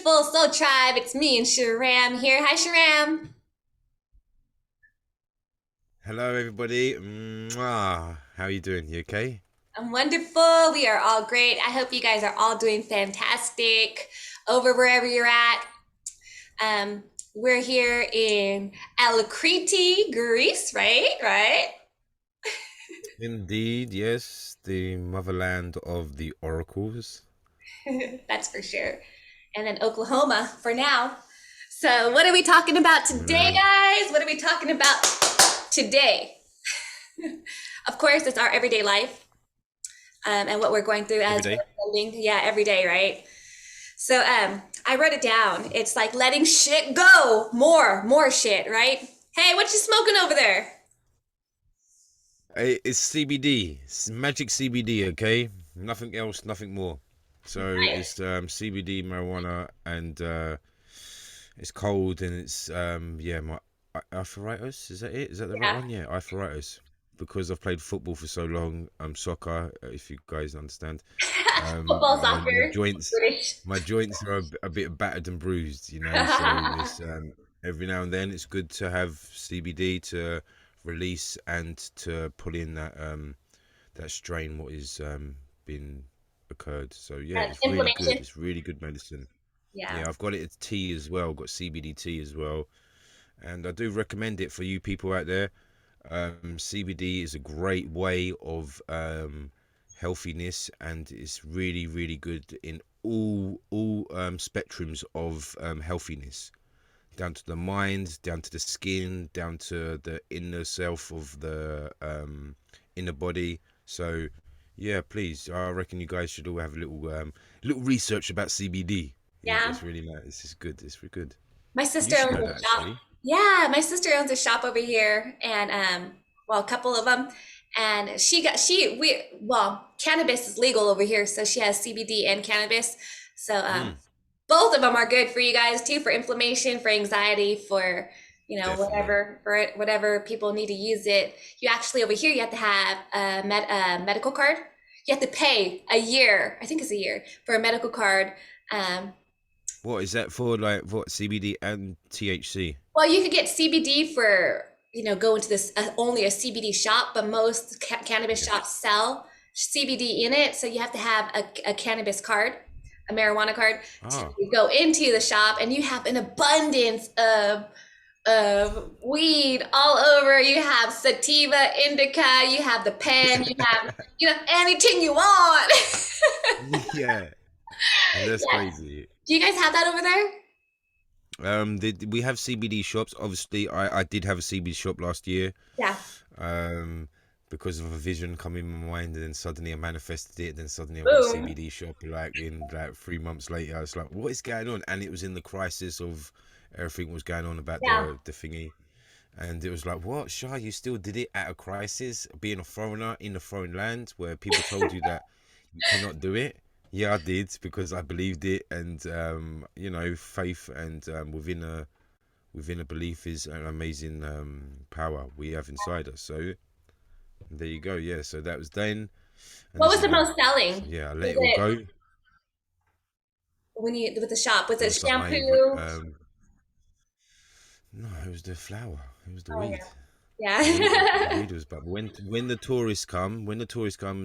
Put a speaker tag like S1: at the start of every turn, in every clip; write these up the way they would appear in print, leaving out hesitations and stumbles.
S1: beautiful soul tribe. It's me and Shahram here. Hi, Shahram.
S2: Hello, everybody. How are you doing? You okay?
S1: I'm wonderful. We are all great. I hope you guys are all doing fantastic over wherever you're at. We're here in Alacrity, Greece, right? Right?
S2: Indeed, yes. The motherland of the oracles.
S1: That's for sure. And then Oklahoma for now. So, what are we talking about today,
S2: Uh,
S1: guys? What are we talking about today? Of course, it's our everyday life and what we're going through
S2: every
S1: as
S2: day.
S1: we're building. Yeah, every day, right? So I wrote it down. It's like letting shit go. More shit, right? Hey, what you smoking over there?
S2: It's CBD. It's magic CBD, okay? Nothing else, nothing more. So it's CBD marijuana, and it's cold, and it's yeah, my arthritis. Is that it? Is that the right
S1: Yeah.
S2: one? Yeah, arthritis. Because I've played football for so long, soccer, if you guys understand.
S1: Football,
S2: My
S1: soccer,
S2: joints,
S1: British.
S2: my joints are a bit battered and bruised, you know. So it's every now and then it's good to have CBD to release and to pull in that strain what is been occurred. So yeah, it's really good.
S1: Inflammation.
S2: It's really good medicine.
S1: Yeah.
S2: Yeah, I've got it as tea as well. Got CBD tea as well, and I do recommend it for you people out there. CBD is a great way of healthiness, and it's really, really good in all spectrums of healthiness, down to the mind, down to the skin, down to the inner self of the inner body. So, yeah, please, I reckon you guys should all have a little research about CBD.
S1: Yeah.
S2: It's really nice. It's good. It's really good.
S1: My
S2: You
S1: sister
S2: should
S1: owns
S2: know
S1: a
S2: that
S1: shop.
S2: actually.
S1: Yeah, my sister owns a shop over here, and well, a couple of them. And cannabis is legal over here, so she has CBD and cannabis. So
S2: Mm,
S1: both of them are good for you guys too, for inflammation, for anxiety, for
S2: definitely.
S1: whatever people need to use it. You actually over here you have to have a medical card. You have to pay a year, I think it's a year, for a medical card. Um,
S2: What is that for? Like what, CBD and THC?
S1: well, you could get CBD for go into this only a CBD shop, but most cannabis
S2: Yeah.
S1: shops sell CBD in it, so you have to have a cannabis card, a marijuana card, to
S2: Oh,
S1: go into the shop, and you have an abundance of weed all over. You have sativa, indica, you have the pen, you have anything you want.
S2: yeah, that's
S1: Yeah.
S2: crazy.
S1: Do you guys have that over there?
S2: We have CBD shops. Obviously, I did have a CBD shop last year.
S1: Yeah.
S2: Um, because of a vision coming in my mind, and then suddenly I manifested it. Then suddenly I've got a
S1: Boom.
S2: CBD shop. Like 3 months later, I was like, "What is going on?" And it was in the crisis of everything was going on about
S1: Yeah.
S2: the thingy. And it was like, what, Shah, you still did it at a crisis, being a foreigner in a foreign land where people told you that you cannot do it? Yeah, I did because I believed it, and faith and within a belief is an amazing power we have inside us. So there you go. Yeah, so that was then, and
S1: What
S2: this
S1: was
S2: is
S1: the
S2: now.
S1: most
S2: So
S1: selling?
S2: yeah, I let
S1: Was
S2: it all
S1: it
S2: go.
S1: when you with the shop? Was
S2: It
S1: it
S2: was like
S1: shampoo?
S2: no, it was the flower. It was the
S1: Oh
S2: weed.
S1: yeah,
S2: The
S1: yeah.
S2: weed was, but when the tourists come,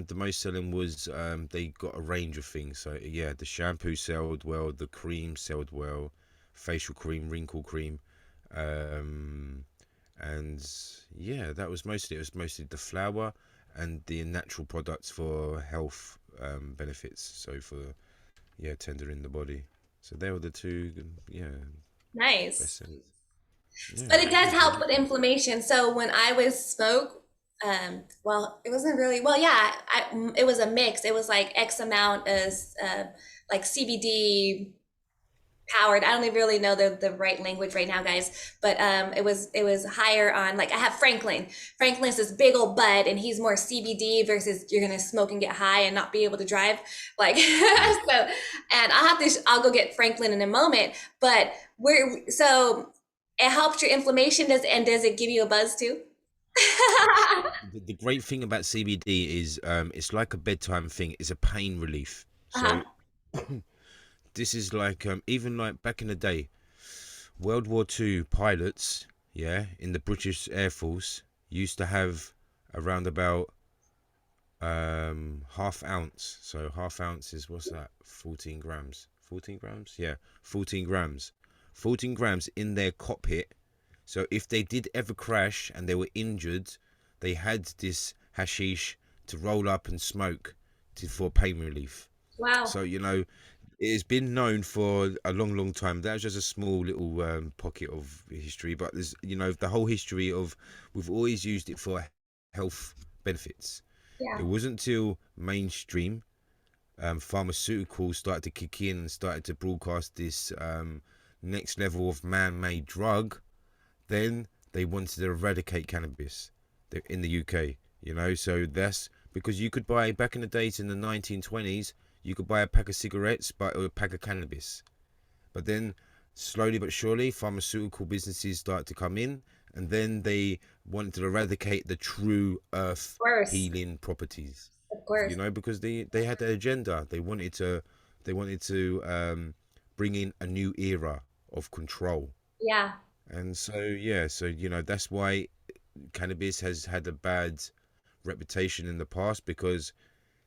S2: the most selling was they got a range of things. So yeah, the shampoo sold well, the cream sold well, facial cream, wrinkle cream, um, and yeah, that was mostly it was mostly the flower and the natural products for health benefits. So for tendering the body. So they were the two best
S1: Nice.
S2: sellers. Yeah,
S1: But
S2: it
S1: it
S2: was
S1: does
S2: good.
S1: help
S2: Yeah.
S1: with inflammation. So when I was smoke, well, it wasn't really well. Yeah, it was a mix. It was like X amount as like CBD powered. I don't even really know the right language right now, guys. But it was higher on like I have Franklin. Franklin's this big old bud, and he's more CBD versus you're gonna smoke and get high and not be able to drive. Like
S2: Yeah.
S1: so, and I'll go get Franklin in a moment. But we're so it helps your inflammation. Does it give you a buzz too?
S2: Yes. The great thing about CBD is it's like a bedtime thing. It's a pain relief. So
S1: Uh-huh.
S2: this is like even like back in the day, World War II pilots, yeah, in the British Air Force used to have around about half ounce. So half ounce is, what's that? 14 grams. 14 grams? Yeah, 14 grams. 14 grams in their cockpit. So if they did ever crash and they were injured, they had this hashish to roll up and smoke for pain relief.
S1: Wow.
S2: So, it's been known for a long, long time. That was just a small little pocket of history, but there's, the whole history of, we've always used it for health benefits. It
S1: Yeah.
S2: wasn't until mainstream pharmaceuticals started to kick in and started to broadcast this next level of man-made drug. Then they wanted to eradicate cannabis in the UK. So that's because you could buy, back in the days in the 1920s, you could buy a pack of cigarettes, but a pack of cannabis. But then, slowly but surely, pharmaceutical businesses started to come in, and then they wanted to eradicate the true earth
S1: Of course.
S2: healing properties.
S1: Of course.
S2: Because they had their agenda. They wanted to bring in a new era of control.
S1: Yeah.
S2: And so, yeah, so that's why cannabis has had a bad reputation in the past, because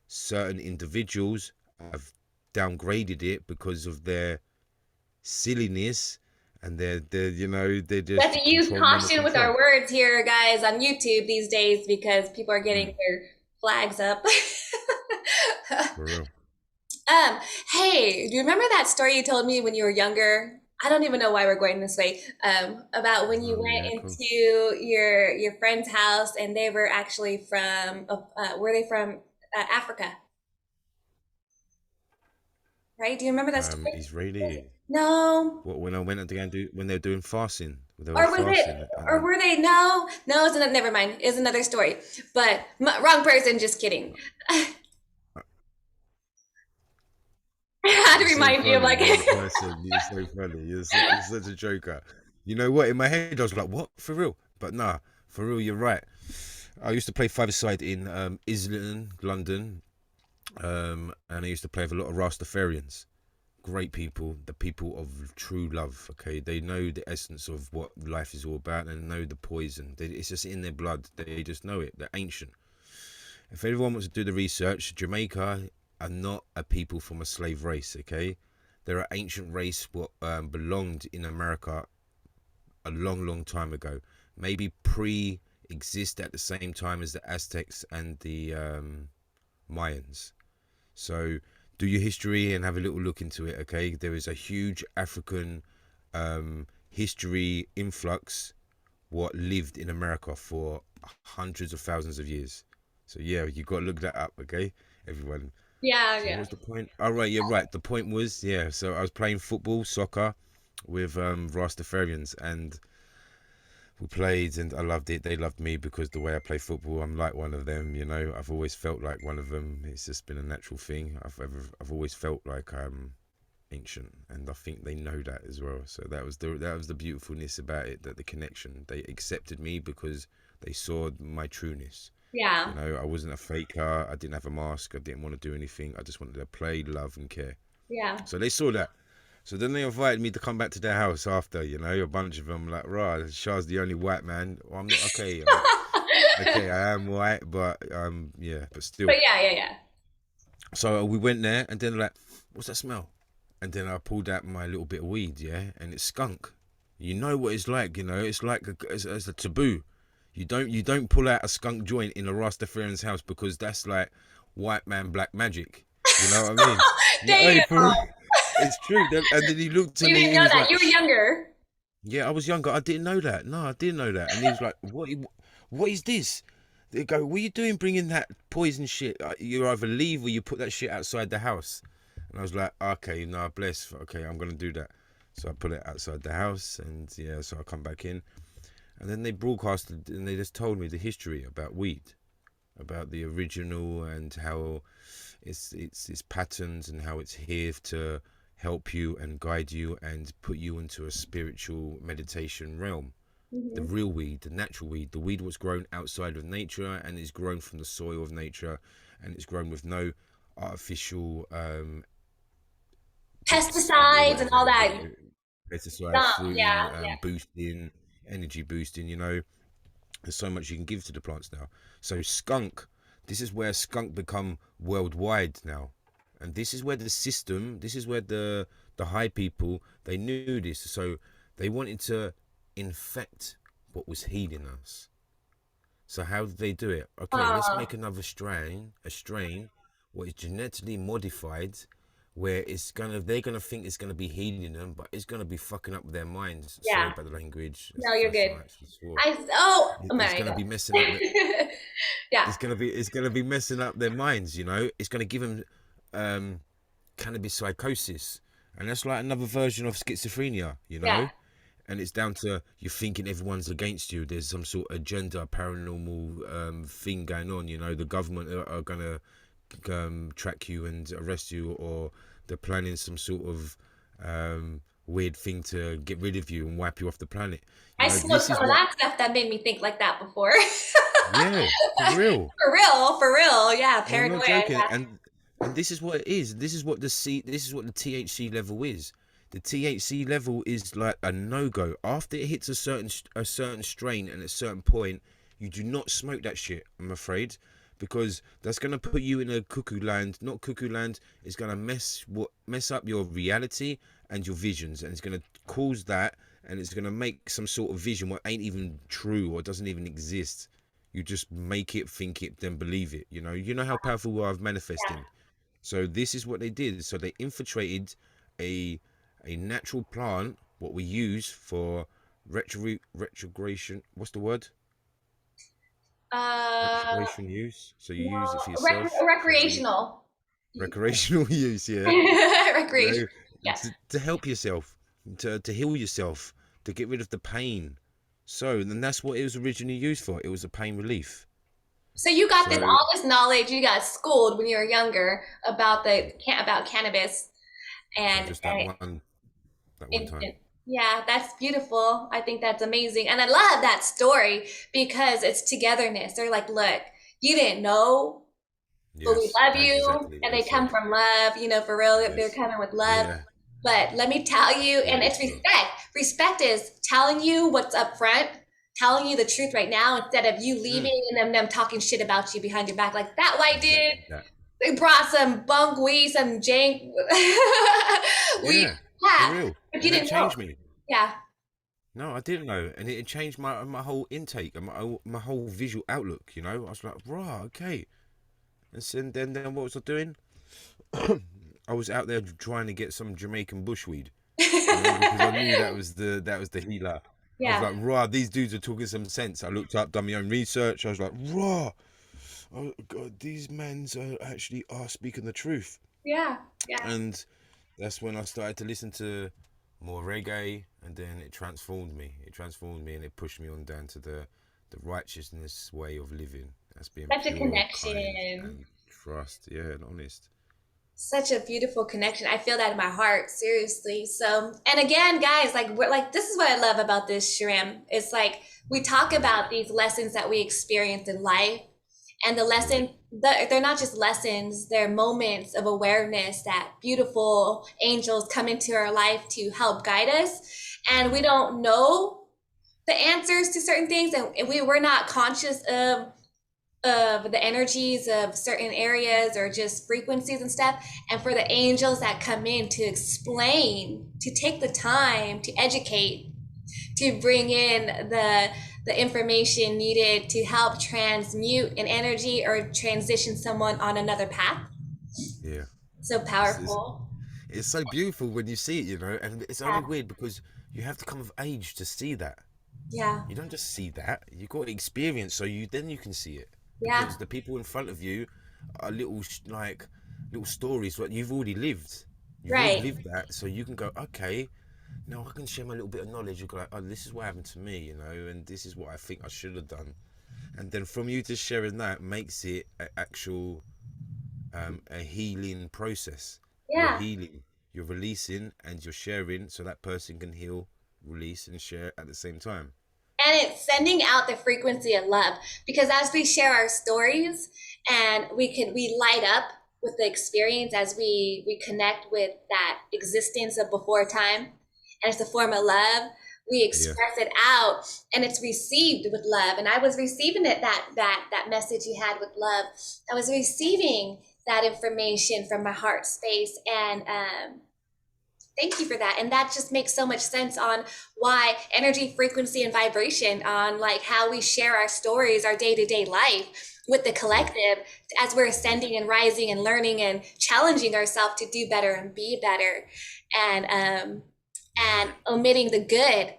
S2: certain individuals have downgraded it because of their silliness, and they're
S1: We have
S2: just
S1: to use
S2: control, men of
S1: caution with our
S2: control.
S1: words here, guys, on YouTube these days because people are getting
S2: Mm,
S1: their flags up.
S2: for real.
S1: um, hey, do you remember that story you told me when you were younger? I don't even know why we're going this way. About when you
S2: Oh
S1: went
S2: yeah, cool.
S1: into your friend's house and they were actually from were they from Africa, right? Do you remember that story?
S2: Israeli.
S1: No.
S2: What, when I went to go and do, when they're doing fasting, they were
S1: Or was it,
S2: fasting, and
S1: or
S2: then
S1: were they? No, no, it's another, never mind. It's another story. But wrong person, just kidding. I
S2: uh,
S1: had to
S2: you're so
S1: remind you of
S2: funny,
S1: like,
S2: wrong person. You're so funny. You're such a joker. You know what? In my head, I was like, "What, for real?" But nah, for real, you're right. I used to play five-a-side in Islington, London, and I used to play with a lot of Rastafarians. Great people, the people of true love. Okay, they know the essence of what life is all about, and know the poison. It's just in their blood. They just know it. They're ancient. If everyone wants to do the research, Jamaica are not a people from a slave race. Okay, they're an ancient race what belonged in America a long, long time ago. Maybe pre-exist at the same time as the Aztecs and the Mayans. So do your history and have a little look into it. Okay, there is a huge African history influx what lived in America for hundreds of thousands of years. So yeah, you got to look that up. Okay, everyone.
S1: yeah,
S2: So
S1: yeah,
S2: what's the point? Oh right, yeah, right. The point was, yeah. So I was playing football, soccer, with Rastafarians, and we played, and I loved it. They loved me because the way I play football, I'm like one of them. I've always felt like one of them. It's just been a natural thing. I've always felt like I'm ancient, and I think they know that as well. So that was the beautifulness about it. That the connection, they accepted me because they saw my trueness.
S1: yeah,
S2: I wasn't a faker. I didn't have a mask. I didn't want to do anything. I just wanted to play, love, and care.
S1: yeah.
S2: So they saw that. So then they invited me to come back to their house after, a bunch of them like, rah, Shah's the only white man. Well, I'm not okay. Okay, I am white, but yeah, but
S1: But
S2: still.
S1: yeah, yeah, yeah.
S2: So we went there, and then like, what's that smell? And then I pulled out my little bit of weed, yeah, and it's skunk. You know what it's like, it's like it's a taboo. You don't pull out a skunk joint in a Rastafarian's house because that's like white man black magic. You know what I mean? Yeah,
S1: Damn.
S2: hey, it's true. And then he looked at
S1: You
S2: me.
S1: didn't
S2: He
S1: know
S2: was
S1: that.
S2: like,
S1: You were younger.
S2: "Yeah, I was younger. I didn't know that. No, I didn't know that." And he was like, What is this?" They go, "What are you doing, bringing that poison shit? You either leave or you put that shit outside the house." And I was like, "Okay, no, bless. Okay, I'm gonna do that." So I put it outside the house, and yeah, so I come back in, and then they broadcasted, and they just told me the history about weed, about the original, and how its patterns, and how it's here to help you and guide you and put you into a spiritual meditation realm. The
S1: Hmm.
S2: real weed, the natural weed, the weed was grown outside of nature and is grown from the soil of nature, and it's grown with no artificial
S1: Pesticides and
S2: whatever,
S1: all that
S2: pesticide
S1: dump.
S2: free,
S1: Yeah,
S2: boosting, energy boosting. There's so much you can give to the plants now. So skunk, this is where skunk become worldwide now, and this is where the system, this is where the high people, they knew this, so they wanted to infect what was healing us. So how did they do it? Okay, let's
S1: yeah.
S2: make another strain, what is genetically modified, where they're gonna think it's gonna be healing them, but it's gonna be fucking up their minds. Sorry
S1: Yeah.
S2: about the language. That's
S1: No,
S2: the
S1: you're
S2: first
S1: good.
S2: time I actually swore.
S1: Oh
S2: It's
S1: my
S2: gonna
S1: God.
S2: be messing up.
S1: Yeah.
S2: It's gonna be messing up their minds. It's gonna give them um, cannabis psychosis, and that's like another version of schizophrenia.
S1: Yeah.
S2: And it's down to you thinking everyone's against you. There's some sort of agenda, paranormal thing going on. The government are gonna track you and arrest you, or they're planning some sort of weird thing to get rid of you and wipe you off the planet.
S1: I smoked
S2: This
S1: some
S2: is
S1: of
S2: what.
S1: that stuff that made me think like that before.
S2: Yeah, for real.
S1: For real, for real. Yeah,
S2: And I'm not
S1: paranoia.
S2: joking.
S1: Yeah.
S2: And this is what it is. This is what the THC level is. The THC level is like a no-go. After it hits a certain strain and a certain point, you do not smoke that shit, I'm afraid, because that's gonna put you in a cuckoo land. Not cuckoo land. It's gonna mess up your reality and your visions, and it's gonna cause that, and it's gonna make some sort of vision what ain't even true or doesn't even exist. You just make it, think it, then believe it. You know how powerful we are of manifesting. So this is what they did. So they infiltrated a natural plant, what we use for retrogression. What's the word?
S1: Uh,
S2: Retrogression use. So you use it
S1: no,
S2: for yourself. So
S1: recreational.
S2: recreational use, yeah. You
S1: Recreation.
S2: know,
S1: Yes.
S2: to help yourself, to heal yourself, to get rid of the pain. So then that's what it was originally used for. It was a pain relief.
S1: So you got this
S2: So
S1: all this knowledge. You got schooled when you were younger about about cannabis
S2: so
S1: and
S2: just that one time.
S1: and yeah, that's beautiful. I think that's amazing, and I love that story because it's togetherness. They're like, look, you didn't know, but we
S2: Yes,
S1: love
S2: that's
S1: you,
S2: exactly what
S1: and
S2: they
S1: they come
S2: said.
S1: from love. For real, they're
S2: Yes.
S1: coming with love.
S2: Yeah.
S1: But let me tell you, and
S2: Very
S1: it's
S2: so.
S1: respect. Respect is telling you what's up front, telling you the truth right now instead of you
S2: Mm,
S1: leaving and them talking shit about you behind your back like that white dude.
S2: exactly that.
S1: They brought some bunk weed, some jank weed.
S2: Yeah, for
S1: Yeah,
S2: real.
S1: but you
S2: And it
S1: didn't know.
S2: changed me.
S1: Yeah,
S2: No, I didn't know, and it changed my whole intake and my whole visual outlook. I was like, right, okay. And then what was I doing? I was out there trying to get some Jamaican bushweed. Because I knew that was the healer. I was
S1: yeah,
S2: like, rah, these dudes are talking some sense. I looked up, done my own research. I was like, rah, oh God, these men's are speaking the truth.
S1: yeah, yeah.
S2: And that's when I started to listen to more reggae, and then it transformed me. It transformed me, and it pushed me on down to the righteousness way of living. That's being
S1: Such a
S2: pure, kind,
S1: connection.
S2: and trust. Yeah, and honest.
S1: Such a beautiful connection. I feel that in my heart, seriously. So, and again, guys, like we're like this is what I love about this Shrim. It's like we talk
S2: Mm,
S1: about these lessons that we experience in life, and the
S2: yeah,
S1: lesson they're not just lessons, they're moments of awareness that beautiful angels come into our life to help guide us. And we don't know the answers to certain things, and we're not conscious of the energies of certain areas or just frequencies and stuff, and for the angels that come in to explain, to take the time to educate, to bring in the information needed to help transmute an energy or transition someone on another path.
S2: yeah.
S1: So
S2: It's, it's
S1: powerful.
S2: it's so beautiful when you see it, and it's only
S1: Yeah,
S2: weird because you have to come of age to see that.
S1: yeah,
S2: You don't just see that. You got experience, so you can see it,
S1: yeah.
S2: because the people in front of you are little stories what you've already lived. You've already
S1: Right.
S2: lived that, so you can go, okay, now I can share my little bit of knowledge. You go like, oh, this is what happened to me, and this is what I think I should have done. And then from you just sharing that makes it an actual a healing process. You're
S1: Yeah.
S2: healing, you're releasing, and you're sharing, so that person can heal, release, and share at the same time.
S1: And it's sending out the frequency of love because as we share our stories and we light up, with the experience as we connect with that existence of before time, and it's a form of love. We
S2: Yeah,
S1: express it out, and it's received with love. And I was receiving it, that message you had with love. I was receiving that information from my heart space, and thank you for that. And that just makes so much sense on why energy, frequency, and vibration, on like how we share our stories, our day-to-day life with the
S2: yeah,
S1: collective, as we're
S2: yeah,
S1: ascending and rising and learning and challenging ourselves to do better and be better,
S2: yeah,
S1: and omitting the good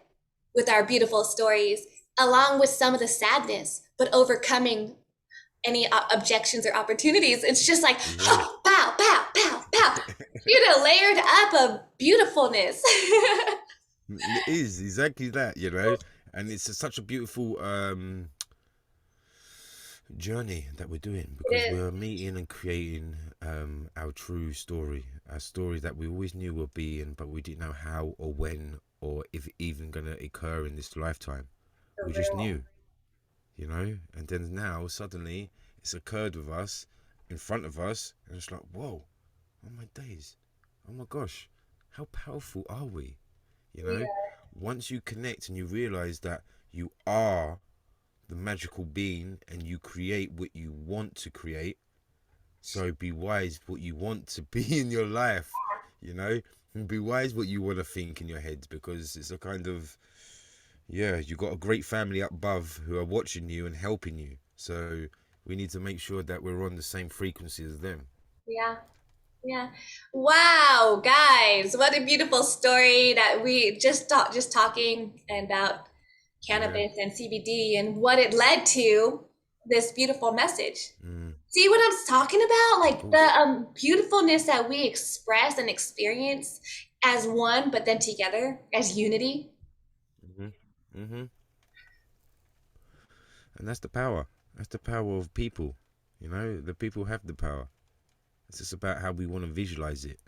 S1: with our beautiful stories, along with some of the sadness, but overcoming any objections or opportunities. It's just like,
S2: yeah.
S1: oh, pow, pow, pow, pow. Layered up of beautifulness.
S2: It is exactly that, you know, and it's such a beautiful journey that we're doing
S1: It
S2: because
S1: is.
S2: we're meeting and creating our true story, a story that we always knew would be in, but we didn't know how or when or if even going to occur in this lifetime.
S1: For
S2: We just
S1: real.
S2: knew, you know, and then now suddenly it's occurred with us in front of us, and it's like, whoa, oh my days, oh my gosh, how powerful are we? You
S1: We
S2: know, once you connect and you realize that you are the magical being and you create what you want to create, so be wise what you want to be in your life, you know, and be wise what you want to think in your head, because it's a kind of, yeah, you got a great family up above who are watching you and helping you, so we need to make sure that we're on the same frequency as them.
S1: yeah, yeah. Wow, guys, what a beautiful story that we just talking about
S2: Yeah.
S1: cannabis and CBD and what it led to, this beautiful message.
S2: Mm,
S1: See what I'm talking about?
S2: of
S1: Like the
S2: course.
S1: beautifulness that we express and experience as one, but then together as unity.
S2: Hmm. Hmm. And that's the power. That's the power of people. You know, the people have the power. It's just about how we want to visualize it.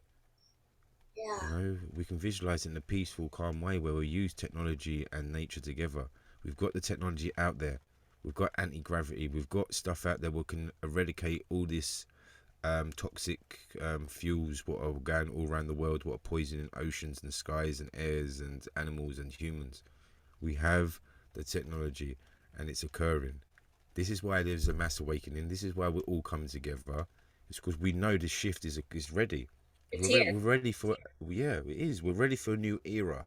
S2: You
S1: Yeah,
S2: know, we can visualize it in a peaceful, calm way where we use technology and nature together. We've got the technology out there. We've got anti-gravity. We've got stuff out there that can eradicate all this toxic fuels what are going all around the world, what are poisoning oceans and skies and airs and animals and humans. We have the technology and it's occurring. This is why there's a mass awakening. This is why we're all coming together. It's because we know the shift is ready.
S1: it's here.
S2: We're ready for, yeah, it is. We're ready for a new era.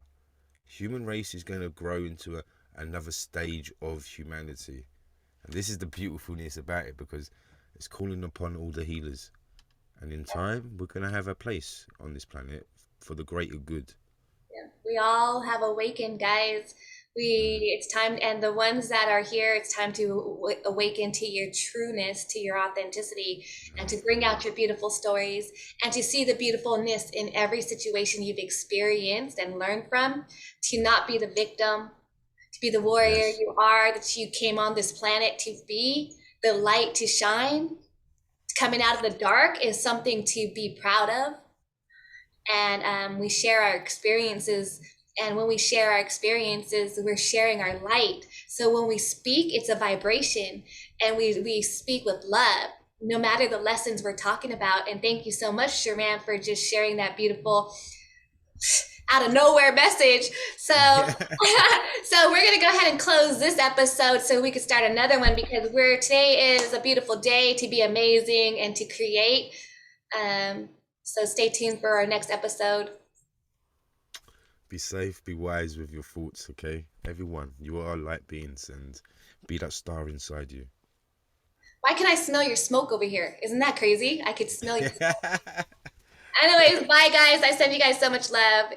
S2: Human race is going to grow into another stage of humanity. And this is the beautifulness about it because it's calling upon all the healers. And in time, we're going to have a place on this planet for the greater good.
S1: Yeah. We all have awakened, guys.
S2: Mm,
S1: It's time, and the ones that are here, it's time to awaken to your trueness, to your authenticity, and to bring out your beautiful stories, and to see the beautifulness in every situation you've experienced and learned from, to not be the victim, to be the warrior
S2: yes.
S1: you are, that you came on this planet to be, the light to shine. Coming out of the dark is something to be proud of, and we share our experiences. And when we share our experiences, we're sharing our light. So when we speak, it's a vibration, and we speak with love, no matter the lessons we're talking about. And thank you so much, Sherman, for just sharing that beautiful out of nowhere message. So,
S2: Yeah.
S1: so we're gonna go ahead and close this episode so we can start another one, because we're today is a beautiful day to be amazing and to create. Um, so stay tuned for our next episode.
S2: Be safe, be wise with your thoughts, okay? Everyone, you are light beings and be that star inside you.
S1: Why can I smell your smoke over here? Isn't that crazy? I could smell your smoke. Anyways, bye guys. I send you guys so much love.